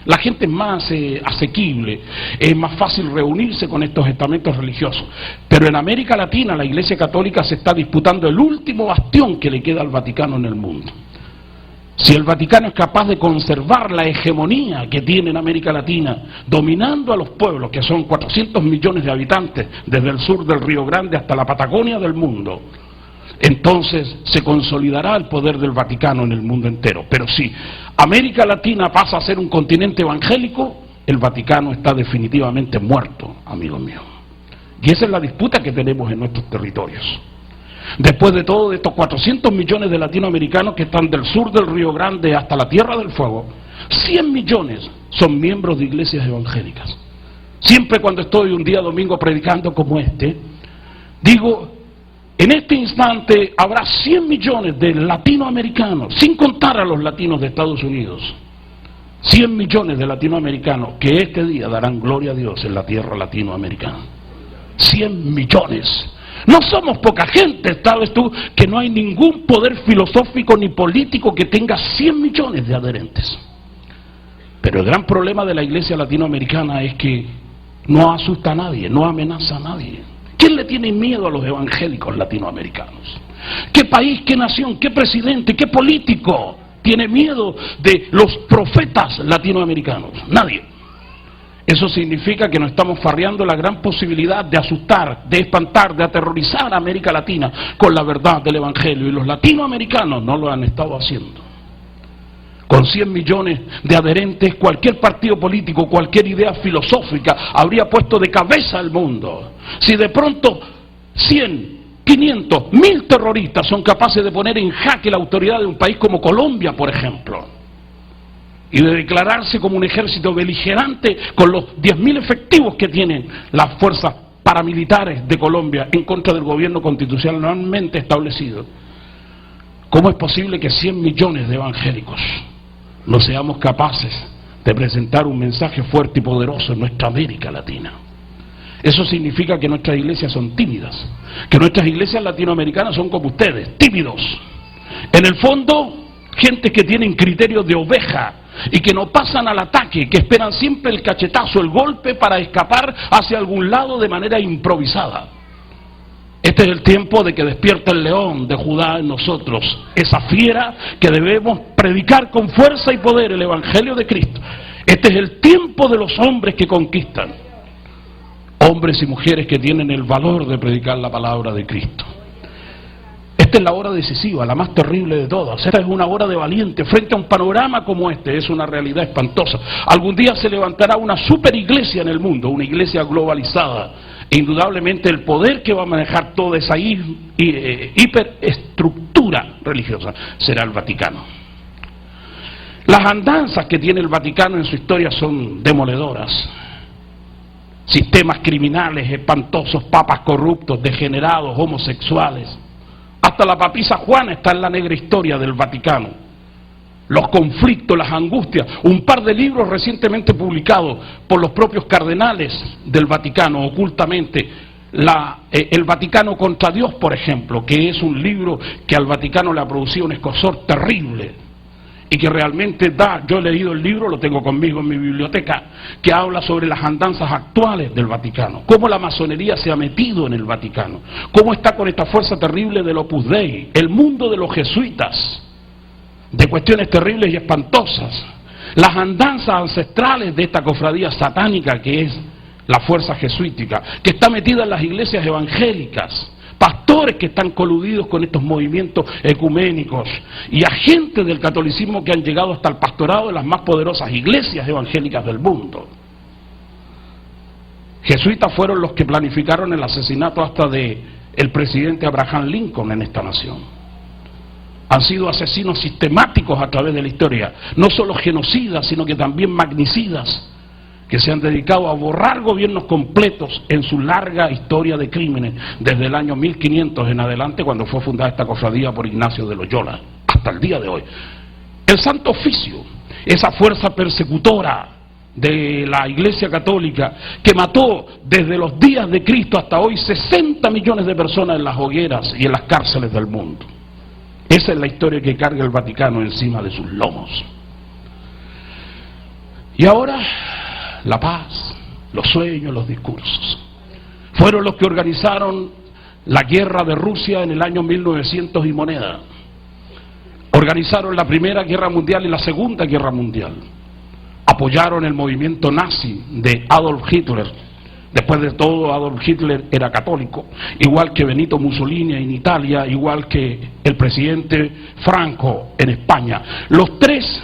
[SPEAKER 1] La gente es más asequible, es más fácil reunirse con estos estamentos religiosos. Pero en América Latina la Iglesia Católica se está disputando el último bastión que le queda al Vaticano en el mundo. Si el Vaticano es capaz de conservar la hegemonía que tiene en América Latina, dominando a los pueblos, que son 400 millones de habitantes, desde el sur del Río Grande hasta la Patagonia del mundo, entonces se consolidará el poder del Vaticano en el mundo entero. Pero si América Latina pasa a ser un continente evangélico, el Vaticano está definitivamente muerto, amigos míos. Y esa es la disputa que tenemos en nuestros territorios. Después de todo, de estos 400 millones de latinoamericanos que están del sur del Río Grande hasta la Tierra del Fuego, 100 millones son miembros de iglesias evangélicas. Siempre cuando estoy un día domingo predicando como este, digo, en este instante habrá 100 millones de latinoamericanos, sin contar a los latinos de Estados Unidos, 100 millones de latinoamericanos que este día darán gloria a Dios en la tierra latinoamericana. 100 millones. No somos poca gente, sabes tú, que no hay ningún poder filosófico ni político que tenga 100 millones de adherentes. Pero el gran problema de la iglesia latinoamericana es que no asusta a nadie, no amenaza a nadie. ¿Quién le tiene miedo a los evangélicos latinoamericanos? ¿Qué país, qué nación, qué presidente, qué político tiene miedo de los profetas latinoamericanos? Nadie. Eso significa que nos estamos farreando la gran posibilidad de asustar, de espantar, de aterrorizar a América Latina con la verdad del Evangelio. Y los latinoamericanos no lo han estado haciendo. Con 100 millones de adherentes, cualquier partido político, cualquier idea filosófica habría puesto de cabeza al mundo. Si de pronto 100, 500, 1000 terroristas son capaces de poner en jaque la autoridad de un país como Colombia, por ejemplo, y de declararse como un ejército beligerante con los 10.000 efectivos que tienen las fuerzas paramilitares de Colombia en contra del gobierno constitucionalmente establecido, ¿cómo es posible que 100 millones de evangélicos no seamos capaces de presentar un mensaje fuerte y poderoso en nuestra América Latina? Eso significa que nuestras iglesias son tímidas, que nuestras iglesias latinoamericanas son como ustedes, tímidos. En el fondo, gente que tienen criterios de oveja y que no pasan al ataque, que esperan siempre el cachetazo, el golpe para escapar hacia algún lado de manera improvisada. Este es el tiempo de que despierta el león de Judá en nosotros, esa fiera que debemos predicar con fuerza y poder el Evangelio de Cristo. Este es el tiempo de los hombres que conquistan, hombres y mujeres que tienen el valor de predicar la palabra de Cristo. Esta es la hora decisiva, la más terrible de todas. Esta es una hora de valiente frente a un panorama como este. Es una realidad espantosa. Algún día se levantará una super iglesia en el mundo, una iglesia globalizada. E indudablemente el poder que va a manejar toda esa hiperestructura religiosa será el Vaticano. Las andanzas que tiene el Vaticano en su historia son demoledoras. Sistemas criminales espantosos, papas corruptos, degenerados, homosexuales. Hasta la papisa Juana está en la negra historia del Vaticano. Los conflictos, las angustias, un par de libros recientemente publicados por los propios cardenales del Vaticano, ocultamente. El Vaticano contra Dios, por ejemplo, que es un libro que al Vaticano le ha producido un escozor terrible y que realmente yo he leído el libro, lo tengo conmigo en mi biblioteca, que habla sobre las andanzas actuales del Vaticano, cómo la masonería se ha metido en el Vaticano, cómo está con esta fuerza terrible del Opus Dei, el mundo de los jesuitas, de cuestiones terribles y espantosas, las andanzas ancestrales de esta cofradía satánica que es la fuerza jesuítica, que está metida en las iglesias evangélicas, pastores que están coludidos con estos movimientos ecuménicos y agentes del catolicismo que han llegado hasta el pastorado de las más poderosas iglesias evangélicas del mundo. Jesuitas fueron los que planificaron el asesinato hasta de el presidente Abraham Lincoln en esta nación. Han sido asesinos sistemáticos a través de la historia, no solo genocidas, sino que también magnicidas, que se han dedicado a borrar gobiernos completos en su larga historia de crímenes, desde el año 1500 en adelante, cuando fue fundada esta cofradía por Ignacio de Loyola, hasta el día de hoy. El Santo Oficio, esa fuerza persecutora de la Iglesia Católica, que mató desde los días de Cristo hasta hoy 60 millones de personas en las hogueras y en las cárceles del mundo. Esa es la historia que carga el Vaticano encima de sus lomos. Y ahora, la paz, los sueños, los discursos. Fueron los que organizaron la guerra de Rusia en el año 1900 y moneda. Organizaron la Primera Guerra Mundial y la Segunda Guerra Mundial. Apoyaron el movimiento nazi de Adolf Hitler. Después de todo, Adolf Hitler era católico, igual que Benito Mussolini en Italia, igual que el presidente Franco en España. Los tres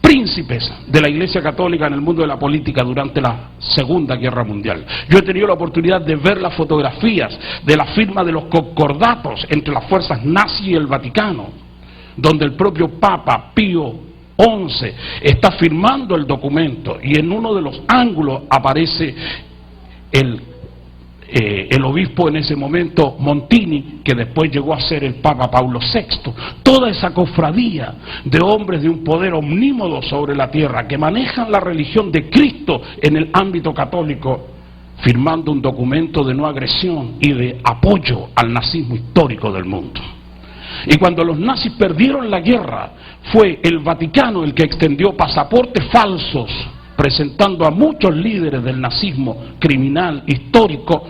[SPEAKER 1] príncipes de la Iglesia Católica en el mundo de la política durante la Segunda Guerra Mundial. Yo he tenido la oportunidad de ver las fotografías de la firma de los concordatos entre las fuerzas nazi y el Vaticano, donde el propio Papa Pío XI está firmando el documento, y en uno de los ángulos aparece el obispo en ese momento, Montini, que después llegó a ser el Papa Pablo VI. Toda esa cofradía de hombres de un poder omnímodo sobre la tierra, que manejan la religión de Cristo en el ámbito católico, firmando un documento de no agresión y de apoyo al nazismo histórico del mundo. Y cuando los nazis perdieron la guerra, fue el Vaticano el que extendió pasaportes falsos, presentando a muchos líderes del nazismo criminal histórico,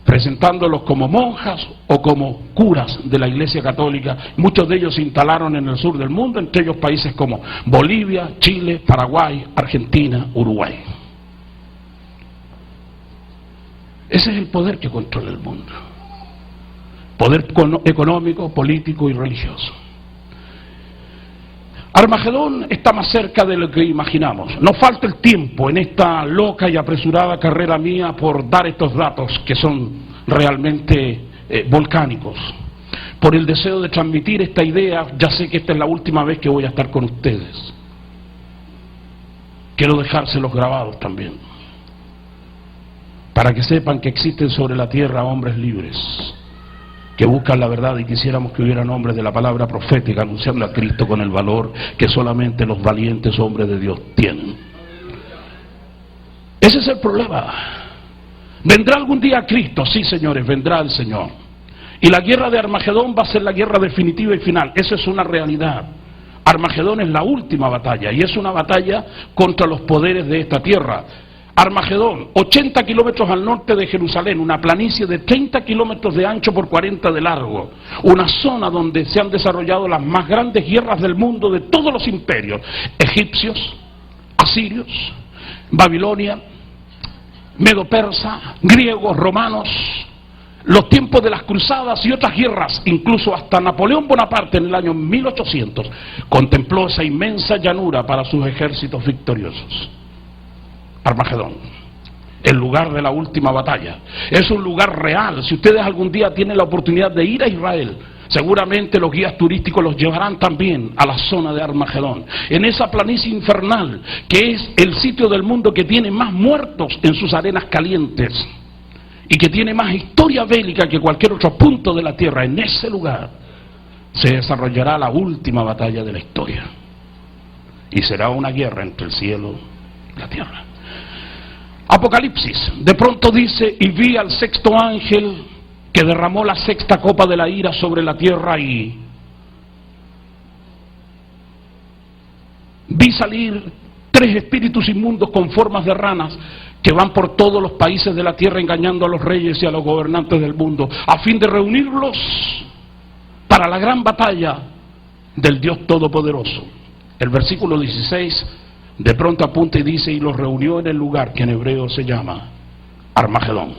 [SPEAKER 1] presentándolos como monjas o como curas de la Iglesia Católica. Muchos de ellos se instalaron en el sur del mundo, entre ellos países como Bolivia, Chile, Paraguay, Argentina, Uruguay. Ese es el poder que controla el mundo. Poder económico, político y religioso. Armagedón está más cerca de lo que imaginamos. No falta el tiempo en esta loca y apresurada carrera mía por dar estos datos que son realmente volcánicos. Por el deseo de transmitir esta idea, ya sé que esta es la última vez que voy a estar con ustedes. Quiero dejárselos grabados también, para que sepan que existen sobre la tierra hombres libres, que buscan la verdad, y quisiéramos que hubieran hombres de la palabra profética anunciando a Cristo con el valor que solamente los valientes hombres de Dios tienen. Ese es el problema. ¿Vendrá algún día Cristo? Sí, señores, vendrá el Señor. Y la guerra de Armagedón va a ser la guerra definitiva y final. Eso es una realidad. Armagedón es la última batalla, y es una batalla contra los poderes de esta tierra. Armagedón, 80 kilómetros al norte de Jerusalén, una planicie de 30 kilómetros de ancho por 40 de largo, una zona donde se han desarrollado las más grandes guerras del mundo de todos los imperios, egipcios, asirios, Babilonia, medo-persa, griegos, romanos, los tiempos de las cruzadas y otras guerras, incluso hasta Napoleón Bonaparte en el año 1800 contempló esa inmensa llanura para sus ejércitos victoriosos. Armagedón, el lugar de la última batalla, es un lugar real. Si ustedes algún día tienen la oportunidad de ir a Israel, seguramente los guías turísticos los llevarán también a la zona de Armagedón, en esa planicie infernal que es el sitio del mundo que tiene más muertos en sus arenas calientes y que tiene más historia bélica que cualquier otro punto de la tierra. En ese lugar se desarrollará la última batalla de la historia, y será una guerra entre el cielo y la tierra. Apocalipsis, de pronto dice: y vi al sexto ángel que derramó la sexta copa de la ira sobre la tierra, y vi salir 3 espíritus inmundos con formas de ranas que van por todos los países de la tierra engañando a los reyes y a los gobernantes del mundo, a fin de reunirlos para la gran batalla del Dios Todopoderoso. El versículo 16 de pronto apunta y dice: y los reunió en el lugar que en hebreo se llama Armagedón.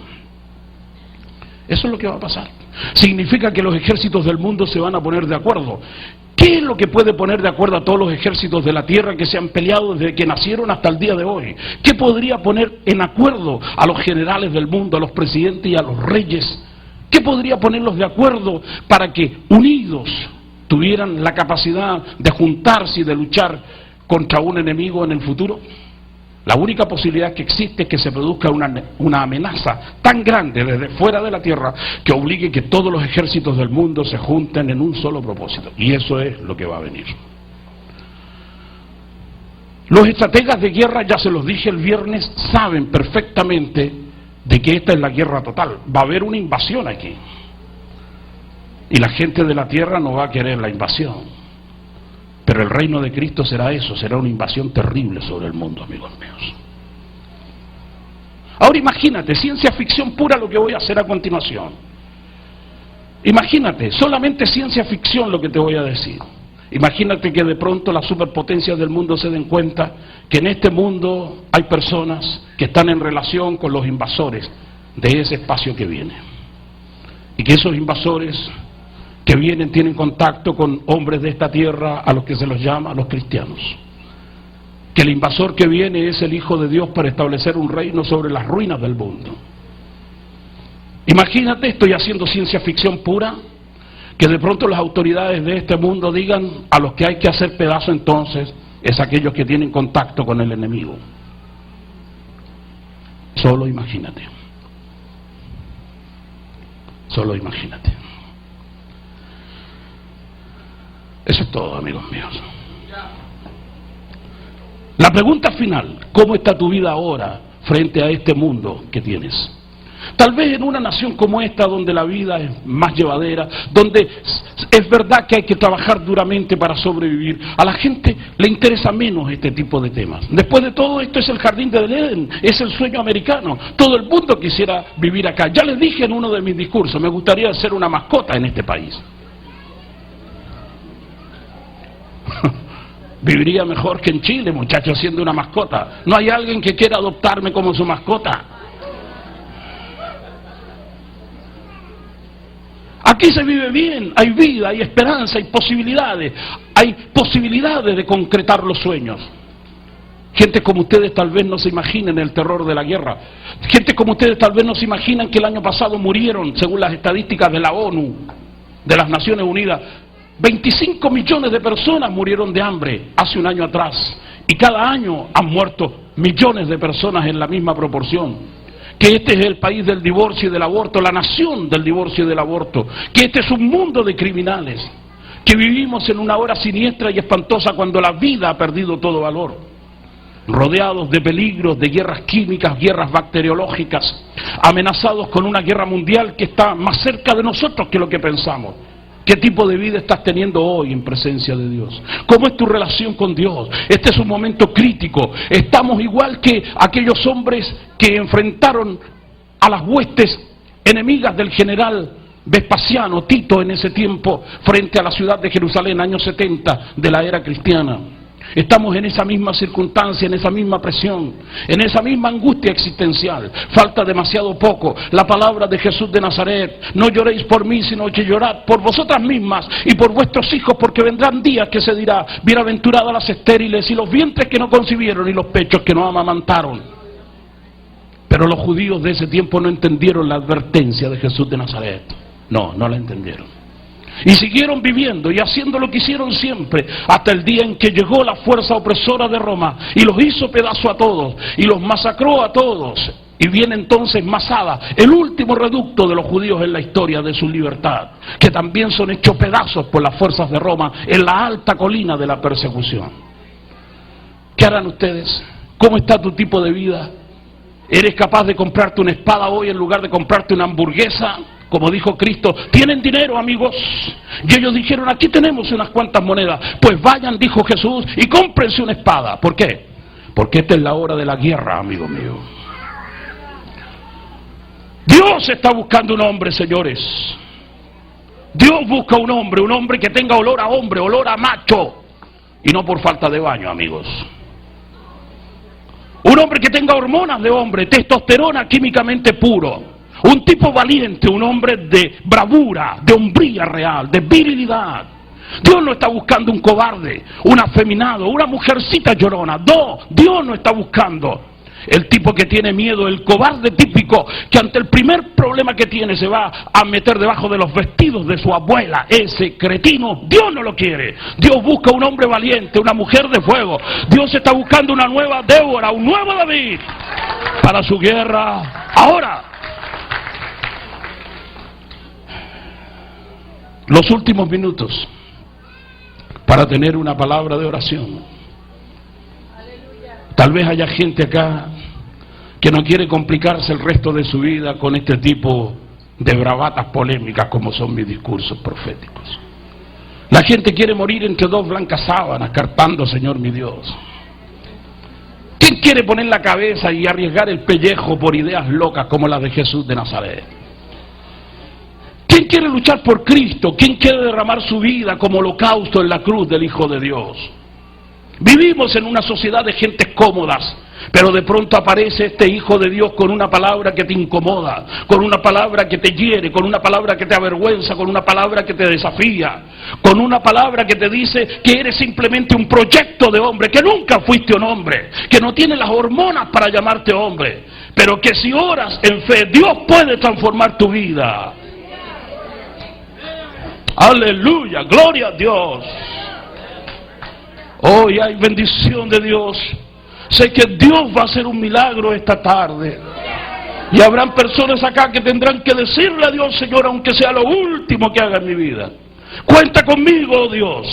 [SPEAKER 1] Eso es lo que va a pasar. Significa que los ejércitos del mundo se van a poner de acuerdo. ¿Qué es lo que puede poner de acuerdo a todos los ejércitos de la tierra que se han peleado desde que nacieron hasta el día de hoy? ¿Qué podría poner en acuerdo a los generales del mundo, a los presidentes y a los reyes ¿Qué podría ponerlos de acuerdo para que unidos tuvieran la capacidad de juntarse y de luchar contra un enemigo en el futuro? La única posibilidad que existe es que se produzca una amenaza tan grande desde fuera de la tierra que obligue que todos los ejércitos del mundo se junten en un solo propósito. Y eso es lo que va a venir. Los estrategas de guerra, ya se los dije el viernes, saben perfectamente de que esta es la guerra total. Va a haber una invasión aquí. Y la gente de la tierra no va a querer la invasión. Pero el reino de Cristo será eso, será una invasión terrible sobre el mundo, amigos míos. Ahora imagínate, ciencia ficción pura lo que voy a hacer a continuación. Imagínate, solamente ciencia ficción lo que te voy a decir. Imagínate que de pronto las superpotencias del mundo se den cuenta que en este mundo hay personas que están en relación con los invasores de ese espacio que viene. Y que esos invasores que vienen tienen contacto con hombres de esta tierra a los que se los llama los cristianos. Que el invasor que viene es el Hijo de Dios para establecer un reino sobre las ruinas del mundo. Imagínate, estoy haciendo ciencia ficción pura, que de pronto las autoridades de este mundo digan a los que hay que hacer pedazo entonces es aquellos que tienen contacto con el enemigo. Solo imagínate. Solo imagínate. Eso es todo, amigos míos. La pregunta final, ¿cómo está tu vida ahora frente a este mundo que tienes? Tal vez en una nación como esta, donde la vida es más llevadera, donde es verdad que hay que trabajar duramente para sobrevivir, a la gente le interesa menos este tipo de temas. Después de todo, esto es el jardín del Edén, es el sueño americano. Todo el mundo quisiera vivir acá. Ya les dije en uno de mis discursos, me gustaría ser una mascota en este país. Viviría mejor que en Chile, muchachos, siendo una mascota. No hay alguien que quiera adoptarme como su mascota. Aquí se vive bien, hay vida, hay esperanza, hay posibilidades de concretar los sueños. Gente como ustedes tal vez no se imaginen el terror de la guerra. Gente como ustedes tal vez no se imaginan que el año pasado murieron, según las estadísticas de la ONU, de las Naciones Unidas, 25 millones de personas murieron de hambre hace un año atrás. Y cada año han muerto millones de personas en la misma proporción. Que este es el país del divorcio y del aborto, la nación del divorcio y del aborto. Que este es un mundo de criminales. Que vivimos en una hora siniestra y espantosa cuando la vida ha perdido todo valor. Rodeados de peligros, de guerras químicas, guerras bacteriológicas, amenazados con una guerra mundial que está más cerca de nosotros que lo que pensamos. ¿Qué tipo de vida estás teniendo hoy en presencia de Dios? ¿Cómo es tu relación con Dios? Este es un momento crítico. Estamos igual que aquellos hombres que enfrentaron a las huestes enemigas del general Vespasiano, Tito, en ese tiempo, frente a la ciudad de Jerusalén, años 70 de la era cristiana. Estamos en esa misma circunstancia, en esa misma presión, en esa misma angustia existencial. Falta demasiado poco. La palabra de Jesús de Nazaret: no lloréis por mí, sino que llorad por vosotras mismas y por vuestros hijos, porque vendrán días que se dirá: bienaventuradas las estériles y los vientres que no concibieron y los pechos que no amamantaron. Pero los judíos de ese tiempo no entendieron la advertencia de Jesús de Nazaret. No la entendieron. Y siguieron viviendo y haciendo lo que hicieron siempre, hasta el día en que llegó la fuerza opresora de Roma y los hizo pedazo a todos y los masacró a todos. Y viene entonces Masada, el último reducto de los judíos en la historia de su libertad, que también son hechos pedazos por las fuerzas de Roma en la alta colina de la persecución. ¿Qué harán ustedes? ¿Cómo está tu tipo de vida? ¿Eres capaz de comprarte una espada hoy en lugar de comprarte una hamburguesa? Como dijo Cristo, ¿tienen dinero, amigos? Y ellos dijeron: aquí tenemos unas cuantas monedas. Pues vayan, dijo Jesús, y cómprense una espada. ¿Por qué? Porque esta es la hora de la guerra, amigo mío. Dios está buscando un hombre, señores. Dios busca un hombre que tenga olor a hombre, olor a macho, y no por falta de baño, amigos. Un hombre que tenga hormonas de hombre, testosterona químicamente puro. Un tipo valiente, un hombre de bravura, de hombría real, de virilidad. Dios no está buscando un cobarde, un afeminado, una mujercita llorona. No, Dios no está buscando el tipo que tiene miedo, el cobarde típico que ante el primer problema que tiene se va a meter debajo de los vestidos de su abuela. Ese cretino, Dios no lo quiere. Dios busca un hombre valiente, una mujer de fuego. Dios está buscando una nueva Débora, un nuevo David para su guerra ahora. Los últimos minutos para tener una palabra de oración. Tal vez haya gente acá que no quiere complicarse el resto de su vida con este tipo de bravatas polémicas como son mis discursos proféticos. La gente quiere morir entre dos blancas sábanas, carpando, Señor mi Dios. ¿Quién quiere poner la cabeza y arriesgar el pellejo por ideas locas como las de Jesús de Nazaret? ¿Quién quiere luchar por Cristo? ¿Quién quiere derramar su vida como holocausto en la cruz del Hijo de Dios? Vivimos en una sociedad de gentes cómodas, pero de pronto aparece este Hijo de Dios con una palabra que te incomoda, con una palabra que te hiere, con una palabra que te avergüenza, con una palabra que te desafía, con una palabra que te dice que eres simplemente un proyecto de hombre, que nunca fuiste un hombre, que no tienes las hormonas para llamarte hombre, pero que si oras en fe, Dios puede transformar tu vida. Aleluya, gloria a Dios. Hoy hay bendición de Dios. Sé que Dios va a hacer un milagro esta tarde. Y habrán personas acá que tendrán que decirle a Dios: Señor, aunque sea lo último que haga en mi vida, cuenta conmigo, oh Dios.